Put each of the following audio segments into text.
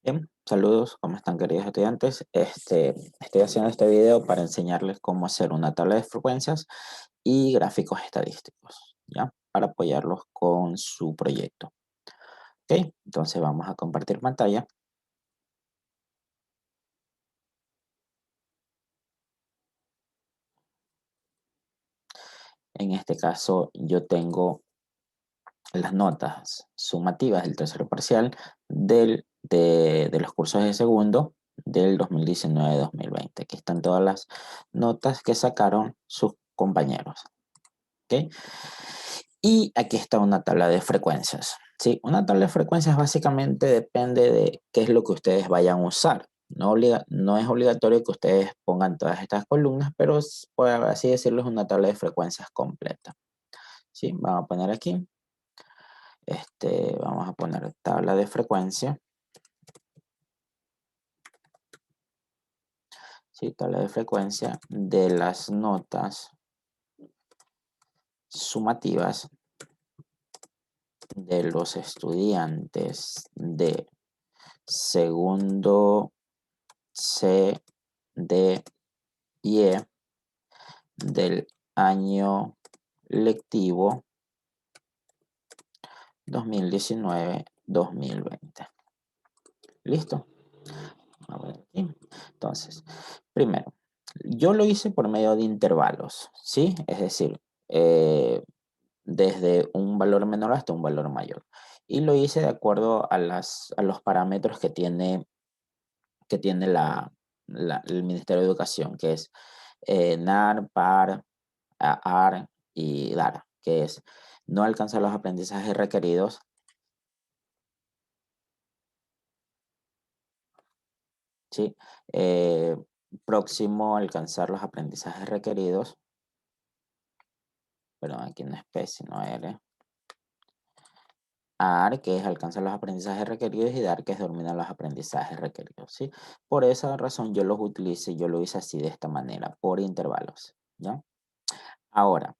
Bien, saludos, ¿cómo están queridos estudiantes? Estoy haciendo este video para enseñarles cómo hacer una tabla de frecuencias y gráficos estadísticos, ¿ya? Para apoyarlos con su proyecto. ¿Ok? Entonces vamos a compartir pantalla. En este caso yo tengo las notas sumativas del tercer parcial de los cursos de segundo del 2019-2020. Aquí están todas las notas que sacaron sus compañeros. ¿Ok? Y aquí está una tabla de frecuencias. ¿Sí? Una tabla de frecuencias básicamente depende de qué es lo que ustedes vayan a usar. No es obligatorio que ustedes pongan todas estas columnas, pero por así decirlo es una tabla de frecuencias completa. ¿Sí? Vamos a poner aquí. Vamos a poner tabla de frecuencia. ¿Sí? Tabla de frecuencia de las notas sumativas de los estudiantes de segundo C, D y E del año lectivo 2019-2020. ¿Listo? A ver aquí. Entonces, primero, yo lo hice por medio de intervalos, ¿sí? Es decir, desde un valor menor hasta un valor mayor. Y lo hice de acuerdo a los parámetros que tiene el Ministerio de Educación, que es NAR, PAR, AR y DAR, que es no alcanzar los aprendizajes requeridos, ¿sí? Eh, Próximo a alcanzar los aprendizajes requeridos, perdón, aquí no es P, sino R. AR, que es alcanzar los aprendizajes requeridos, y DAR, que es dominar los aprendizajes requeridos, ¿sí? Por esa razón yo lo hice así de esta manera, por intervalos, ¿ya? Ahora,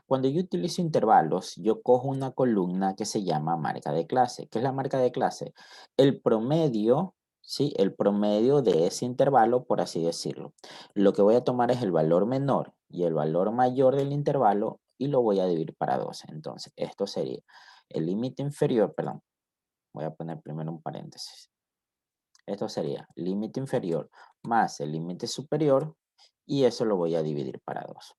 cuando yo utilizo intervalos, yo cojo una columna que se llama marca de clase. ¿Qué es la marca de clase? El promedio, ¿sí? El promedio de ese intervalo, por así decirlo. Lo que voy a tomar es el valor menor y el valor mayor del intervalo y lo voy a dividir para 12. Entonces, esto sería el límite inferior, perdón, voy a poner primero un paréntesis. Esto sería límite inferior más el límite superior y eso lo voy a dividir para 2.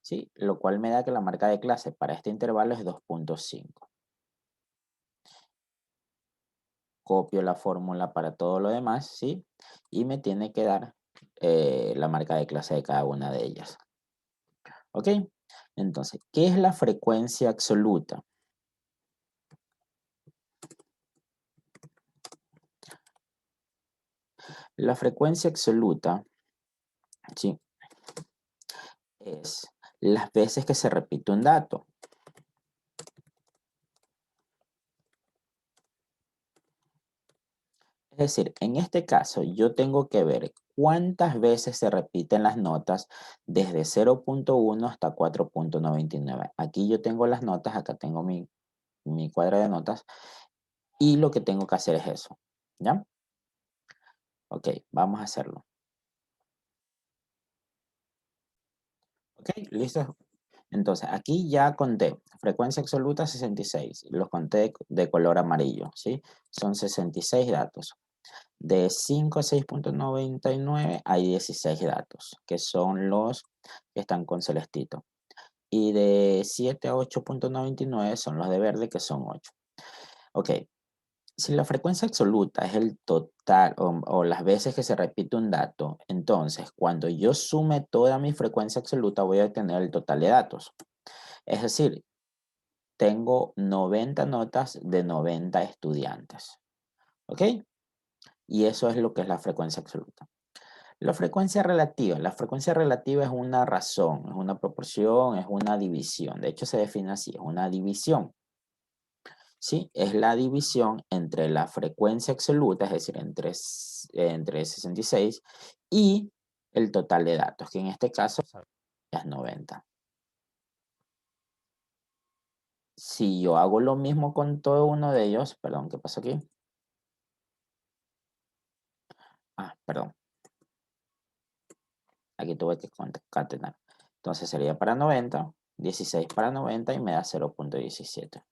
¿Sí? Lo cual me da que la marca de clase para este intervalo es 2.5. Copio la fórmula para todo lo demás, ¿sí? Y me tiene que dar la marca de clase de cada una de ellas. ¿Ok? Entonces, ¿qué es la frecuencia absoluta? La frecuencia absoluta, ¿sí? Es las veces que se repite un dato. Es decir, en este caso yo tengo que ver cuántas veces se repiten las notas desde 0.1 hasta 4.99. Aquí yo tengo las notas, acá tengo mi cuadro de notas y lo que tengo que hacer es eso, ¿ya? Ok, vamos a hacerlo. Ok, listo. Entonces, aquí ya conté frecuencia absoluta 66, los conté de color amarillo, ¿sí? Son 66 datos. De 5 a 6.99 hay 16 datos, que son los que están con celestito. Y de 7 a 8.99 son los de verde, que son 8. Ok, si la frecuencia absoluta es el total o las veces que se repite un dato, entonces cuando yo sume toda mi frecuencia absoluta voy a obtener el total de datos. Es decir, tengo 90 notas de 90 estudiantes. ¿Ok? Y eso es lo que es la frecuencia absoluta. La frecuencia relativa es una razón, es una proporción, es una división. De hecho, se define así, es una división. ¿Sí? Es la división entre la frecuencia absoluta, es decir, entre 66 y el total de datos, que en este caso es 90. Si yo hago lo mismo con todo uno de ellos, perdón, ¿qué pasó aquí? Perdón, aquí tuve que concatenar. Entonces sería para 90, 16 para 90 y me da 0.17.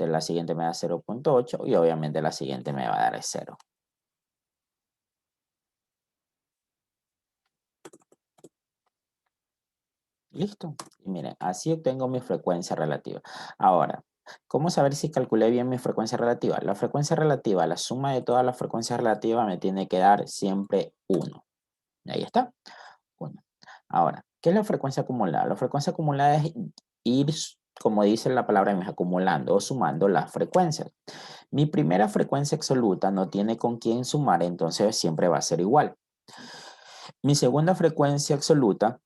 La siguiente me da 0.8 y obviamente la siguiente me va a dar 0. Listo. Y miren, así obtengo mi frecuencia relativa. Ahora, ¿cómo saber si calculé bien mi frecuencia relativa? La frecuencia relativa, la suma de todas las frecuencias relativas me tiene que dar siempre 1. Y ahí está, 1. Ahora, ¿qué es la frecuencia acumulada? La frecuencia acumulada es ir, como dice la palabra misma, acumulando o sumando las frecuencias. Mi primera frecuencia absoluta no tiene con quién sumar, entonces siempre va a ser igual. Mi segunda frecuencia absoluta,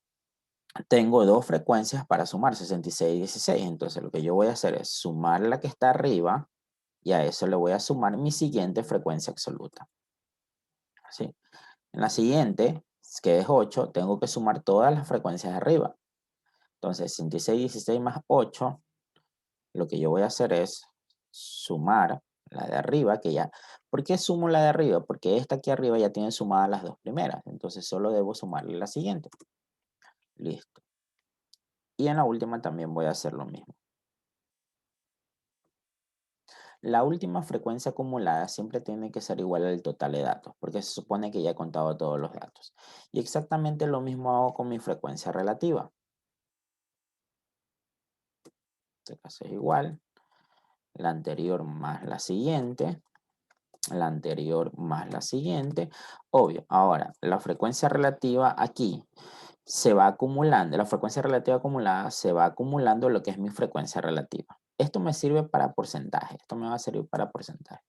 tengo dos frecuencias para sumar, 66 y 16. Entonces lo que yo voy a hacer es sumar la que está arriba y a eso le voy a sumar mi siguiente frecuencia absoluta. ¿Sí? En la siguiente, que es 8, tengo que sumar todas las frecuencias de arriba. Entonces 66 y 16 más 8, lo que yo voy a hacer es sumar la de arriba, que ya... ¿Por qué sumo la de arriba? Porque esta aquí arriba ya tiene sumadas las dos primeras. Entonces solo debo sumarle la siguiente. Listo. Y en la última también voy a hacer lo mismo. La última frecuencia acumulada siempre tiene que ser igual al total de datos, porque se supone que ya he contado todos los datos. Y exactamente lo mismo hago con mi frecuencia relativa. En este caso es igual, la anterior más la siguiente, la anterior más la siguiente. Obvio, ahora la frecuencia relativa aquí se va acumulando, la frecuencia relativa acumulada se va acumulando lo que es mi frecuencia relativa. Esto me sirve para porcentaje, esto me va a servir para porcentaje.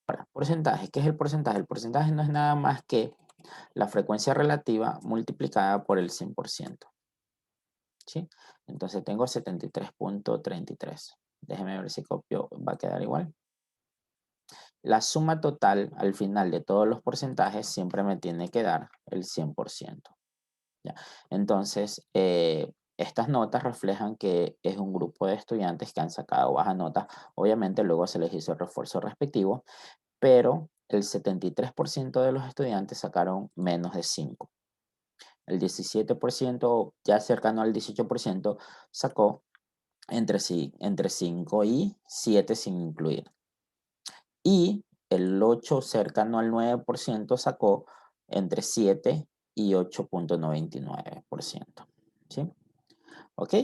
Ahora, porcentaje, ¿qué es el porcentaje? El porcentaje no es nada más que la frecuencia relativa multiplicada por el 100%. ¿Sí? Entonces tengo 73.33. Déjeme ver si copio, va a quedar igual. La suma total al final de todos los porcentajes siempre me tiene que dar el 100%. ¿Ya? Entonces, estas notas reflejan que es un grupo de estudiantes que han sacado bajas notas. Obviamente luego se les hizo el refuerzo respectivo, pero el 73% de los estudiantes sacaron menos de 5. El 17%, ya cercano al 18%, sacó entre 5 y 7 sin incluir. Y el 8, cercano al 9%, sacó entre 7 y 8.99%. ¿Sí? ¿Ok?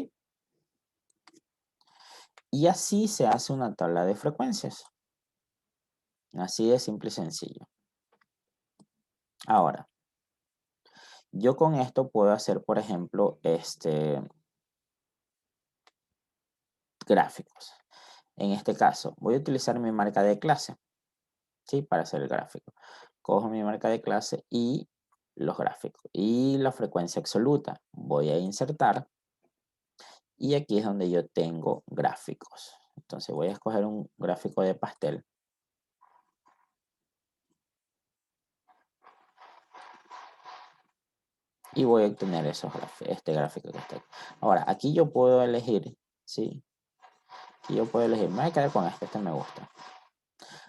Y así se hace una tabla de frecuencias. Así de simple y sencillo. Ahora, yo con esto puedo hacer, por ejemplo, gráficos. En este caso, voy a utilizar mi marca de clase, ¿sí? Para hacer el gráfico. Cojo mi marca de clase y los gráficos. Y la frecuencia absoluta. Voy a insertar. Y aquí es donde yo tengo gráficos. Entonces voy a escoger un gráfico de pastel. Y voy a obtener este gráfico que está aquí. Ahora, aquí yo puedo elegir, ¿sí? Aquí yo puedo elegir, me voy a quedar con este me gusta.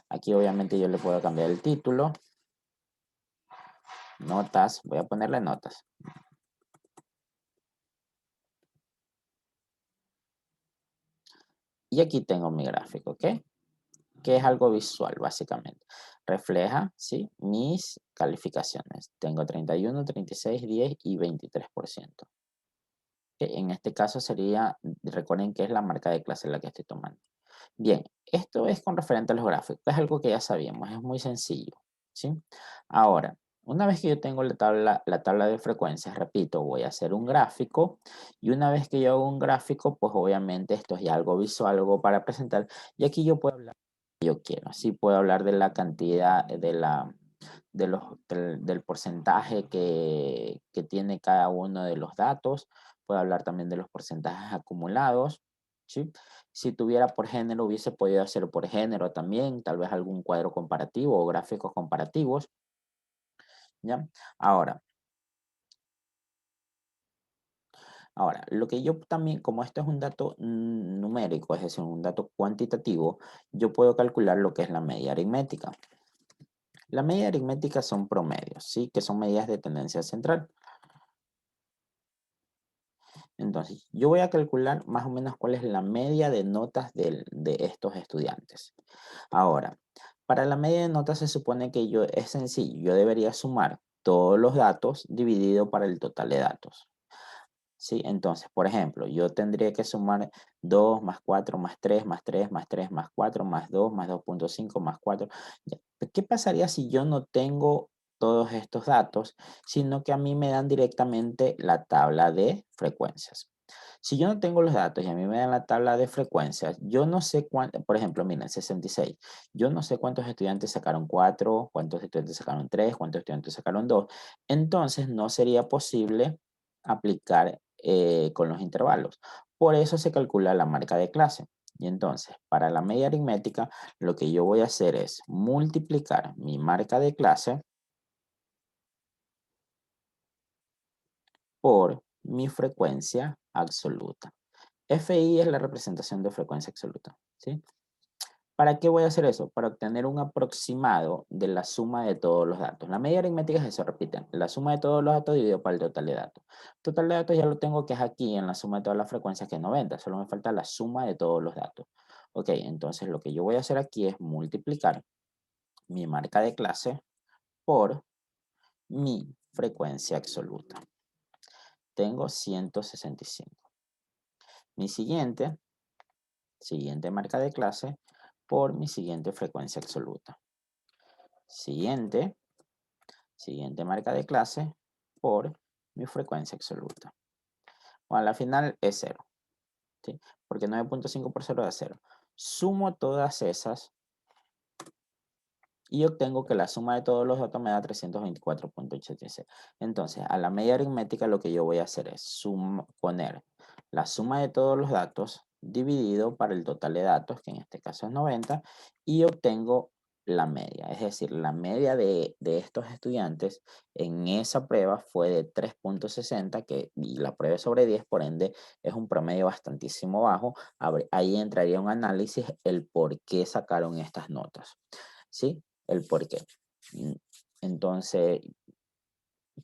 Aquí obviamente yo le puedo cambiar el título. Notas, voy a ponerle notas. Y aquí tengo mi gráfico, ¿ok? Que es algo visual, básicamente. Refleja, ¿sí? Mis calificaciones. Tengo 31, 36, 10 y 23%. Que en este caso sería, recuerden que es la marca de clase la que estoy tomando. Bien, esto es con referente a los gráficos. Es algo que ya sabíamos, es muy sencillo, ¿sí? Ahora, una vez que yo tengo la tabla de frecuencias, repito, voy a hacer un gráfico y una vez que yo hago un gráfico, pues obviamente esto es ya algo visual, algo para presentar y aquí yo puedo hablar de lo que yo quiero, ¿sí? Puedo hablar de la cantidad, del porcentaje que tiene cada uno de los datos, puedo hablar también de los porcentajes acumulados, ¿sí? Si tuviera por género, hubiese podido hacer por género también, tal vez algún cuadro comparativo o gráficos comparativos, ¿ya? Ahora, Ahora, lo que yo también, como esto es un dato numérico, es decir, un dato cuantitativo, yo puedo calcular lo que es la media aritmética. La media aritmética son promedios, ¿sí? Que son medidas de tendencia central. Entonces, yo voy a calcular más o menos cuál es la media de notas de estos estudiantes. Ahora, para la media de notas se supone que es sencillo, yo debería sumar todos los datos dividido para el total de datos. ¿Sí? Entonces, por ejemplo, yo tendría que sumar 2 más 4 más 3 más 3 más 3 más 4 más 2 más 2,5 más 4. Ya. ¿Qué pasaría si yo no tengo todos estos datos, sino que a mí me dan directamente la tabla de frecuencias? Si yo no tengo los datos y a mí me dan la tabla de frecuencias, yo no sé cuánto, por ejemplo, miren, 66, yo no sé cuántos estudiantes sacaron 4, cuántos estudiantes sacaron 3, cuántos estudiantes sacaron 2. Entonces, no sería posible aplicar con los intervalos. Por eso se calcula la marca de clase. Y entonces, para la media aritmética, lo que yo voy a hacer es multiplicar mi marca de clase por mi frecuencia absoluta. FI es la representación de frecuencia absoluta, ¿sí? ¿Para qué voy a hacer eso? Para obtener un aproximado de la suma de todos los datos. La media aritmética es eso, repiten, la suma de todos los datos dividido por el total de datos. Total de datos ya lo tengo que es aquí en la suma de todas las frecuencias que es 90, solo me falta la suma de todos los datos. Ok, entonces lo que yo voy a hacer aquí es multiplicar mi marca de clase por mi frecuencia absoluta. Tengo 165. Mi siguiente marca de clase por mi siguiente frecuencia absoluta. Siguiente marca de clase por mi frecuencia absoluta. Bueno, al final es 0, ¿sí? Porque 9,5 por 0 da 0. Sumo todas esas y obtengo que la suma de todos los datos me da 324,86. Entonces, a la media aritmética lo que yo voy a hacer es poner la suma de todos los datos dividido para el total de datos, que en este caso es 90, y obtengo la media. Es decir, la media de estos estudiantes en esa prueba fue de 3,60, y la prueba es sobre 10, por ende es un promedio bastantísimo bajo. Ahí entraría un análisis el por qué sacaron estas notas, ¿sí? El por qué. Mm, Entonces,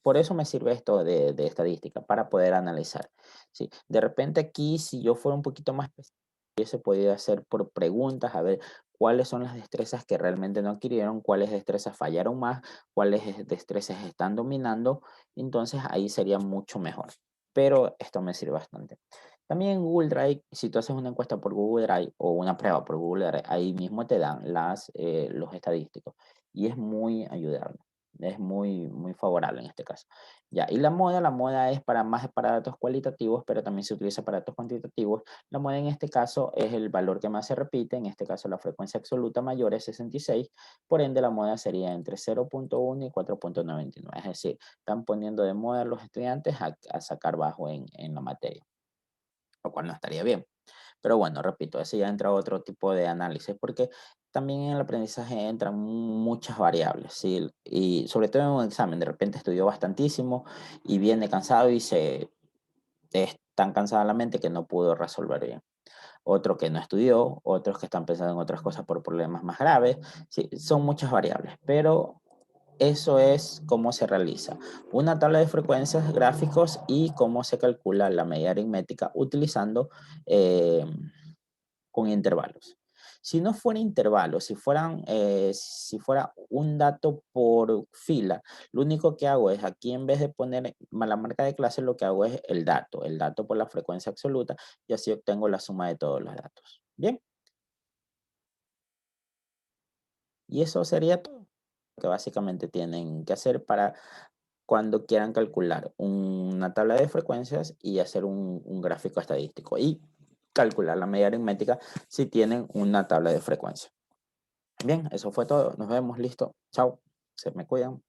por eso me sirve esto de estadística, para poder analizar, ¿sí? De repente aquí, si yo fuera un poquito más específico, hubiese podido hacer por preguntas, a ver cuáles son las destrezas que realmente no adquirieron, cuáles destrezas fallaron más, cuáles destrezas están dominando, entonces ahí sería mucho mejor. Pero esto me sirve bastante. También en Google Drive, si tú haces una encuesta por Google Drive o una prueba por Google Drive, ahí mismo te dan los estadísticos y es muy ayudable. Es muy, muy favorable en este caso. Ya, y la moda es más para datos cualitativos, pero también se utiliza para datos cuantitativos. La moda en este caso es el valor que más se repite, en este caso la frecuencia absoluta mayor es 66, por ende la moda sería entre 0,1 y 4,99. Es decir, están poniendo de moda a los estudiantes a sacar bajo en la materia, lo cual no estaría bien. Pero bueno, repito, ese ya entra otro tipo de análisis, porque también en el aprendizaje entran muchas variables, ¿sí? Y sobre todo en un examen, de repente estudió bastantísimo y viene cansado y es tan cansada la mente que no pudo resolver bien. Otro que no estudió, otros que están pensando en otras cosas por problemas más graves, sí, son muchas variables, pero eso es cómo se realiza una tabla de frecuencias, gráficos y cómo se calcula la media aritmética utilizando eh, con intervalos. Si no fuera intervalos, si fuera un dato por fila, lo único que hago es aquí en vez de poner la marca de clase, lo que hago es el dato por la frecuencia absoluta y así obtengo la suma de todos los datos. Bien, y eso sería todo lo que básicamente tienen que hacer para cuando quieran calcular una tabla de frecuencias y hacer un gráfico estadístico y calcular la media aritmética si tienen una tabla de frecuencia. Bien, eso fue todo. Nos vemos. Listo. Chao. Se me cuidan.